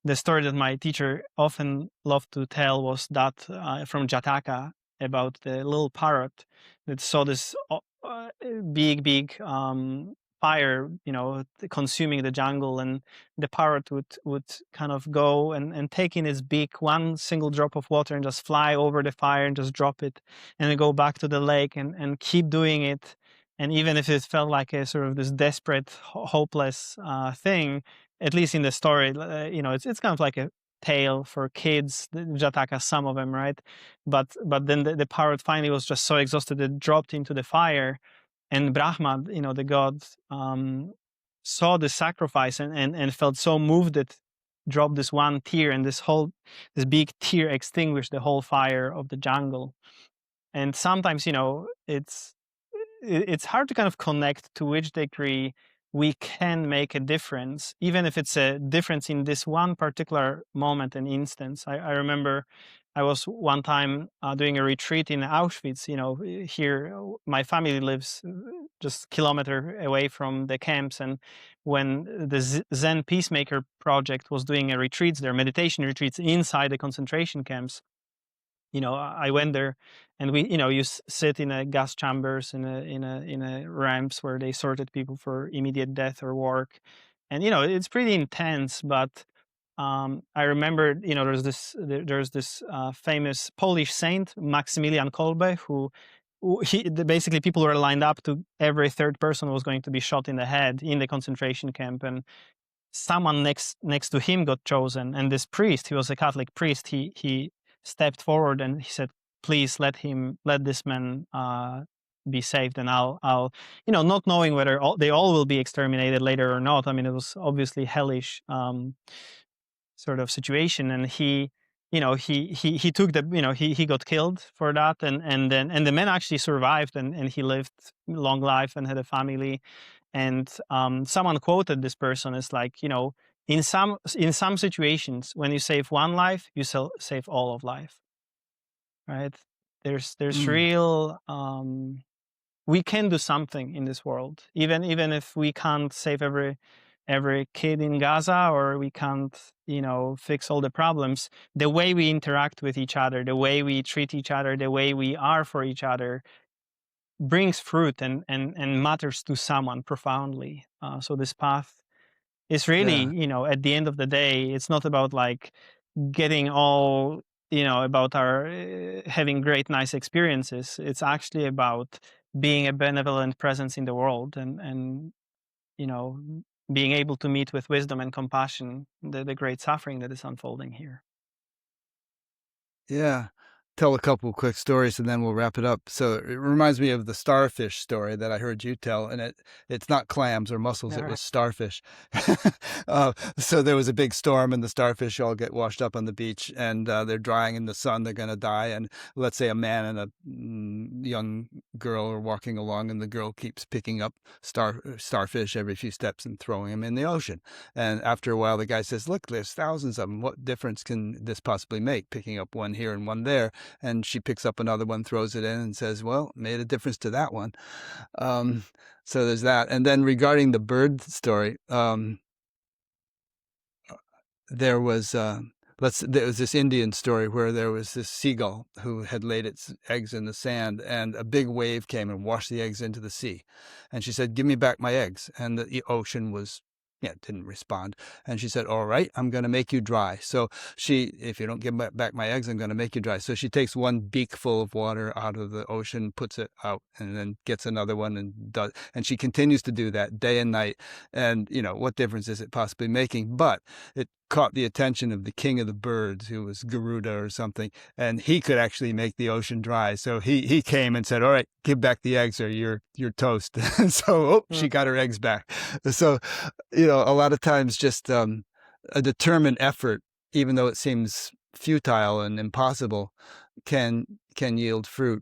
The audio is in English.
the story that my teacher often loved to tell was that from Jataka, about the little parrot that saw this big fire, consuming the jungle, and the parrot would kind of go and take in its beak one single drop of water and just fly over the fire and just drop it, and then go back to the lake and keep doing it. And even if it felt like a sort of this desperate, hopeless thing, at least in the story, it's kind of like a tale for kids, the Jataka, some of them, right? But then the parrot finally was just so exhausted it dropped into the fire, and Brahma, the god, saw the sacrifice and felt so moved that dropped this one tear, and this big tear extinguished the whole fire of the jungle. And sometimes, it's hard to kind of connect to which degree we can make a difference, even if it's a difference in this one particular moment and instance. I remember I was one time doing a retreat in Auschwitz. Here my family lives just a kilometer away from the camps, and when the Zen Peacemaker Project was doing a retreats there, meditation retreats inside the concentration camps, I went there, and we, you sit in a gas chambers, in a ramps where they sorted people for immediate death or work, and it's pretty intense. But I remember, there's this famous Polish saint, Maximilian Kolbe, who basically people were lined up to every third person was going to be shot in the head in the concentration camp, and someone next to him got chosen, and this priest, he was a Catholic priest, he stepped forward and he said, please let this man be saved, and I'll not knowing whether they all will be exterminated later or not. I mean, it was obviously hellish sort of situation, and he took he got killed for that, and the man actually survived, and he lived long life and had a family. And someone quoted this person as like, in some situations, when you save one life, you save all of life, right? There's real, we can do something in this world, even if we can't save every kid in Gaza, or we can't, fix all the problems. The way we interact with each other, the way we treat each other, the way we are for each other, brings fruit and matters to someone profoundly. So this path is really, at the end of the day, it's not about like getting all, about our having great, nice experiences. It's actually about being a benevolent presence in the world, and being able to meet with wisdom and compassion the great suffering that is unfolding here. Yeah. Tell a couple quick stories and then we'll wrap it up. So it reminds me of the starfish story that I heard you tell, and it's not clams or mussels, it was starfish. So there was a big storm and the starfish all get washed up on the beach, and they're drying in the sun, they're going to die. And let's say a man and a young girl are walking along, and the girl keeps picking up starfish every few steps and throwing them in the ocean. And after a while, the guy says, look, there's thousands of them. What difference can this possibly make, picking up one here and one there? And she picks up another one, throws it in, and says, well, made a difference to that one. So there's that. And then regarding the bird story, there was this Indian story where there was this seagull who had laid its eggs in the sand, and a big wave came and washed the eggs into the sea. And she said, give me back my eggs. And the ocean didn't respond. And she said, all right, I'm going to make you dry. So if you don't give back my eggs, I'm going to make you dry. So she takes one beakful of water out of the ocean, puts it out, and then gets another one and she continues to do that day and night. And, what difference is it possibly making? But it caught the attention of the king of the birds, who was Garuda or something, and he could actually make the ocean dry. So he came and said, all right, give back the eggs or you're toast. And so she got her eggs back. So, a lot of times just a determined effort, even though it seems futile and impossible, can yield fruit.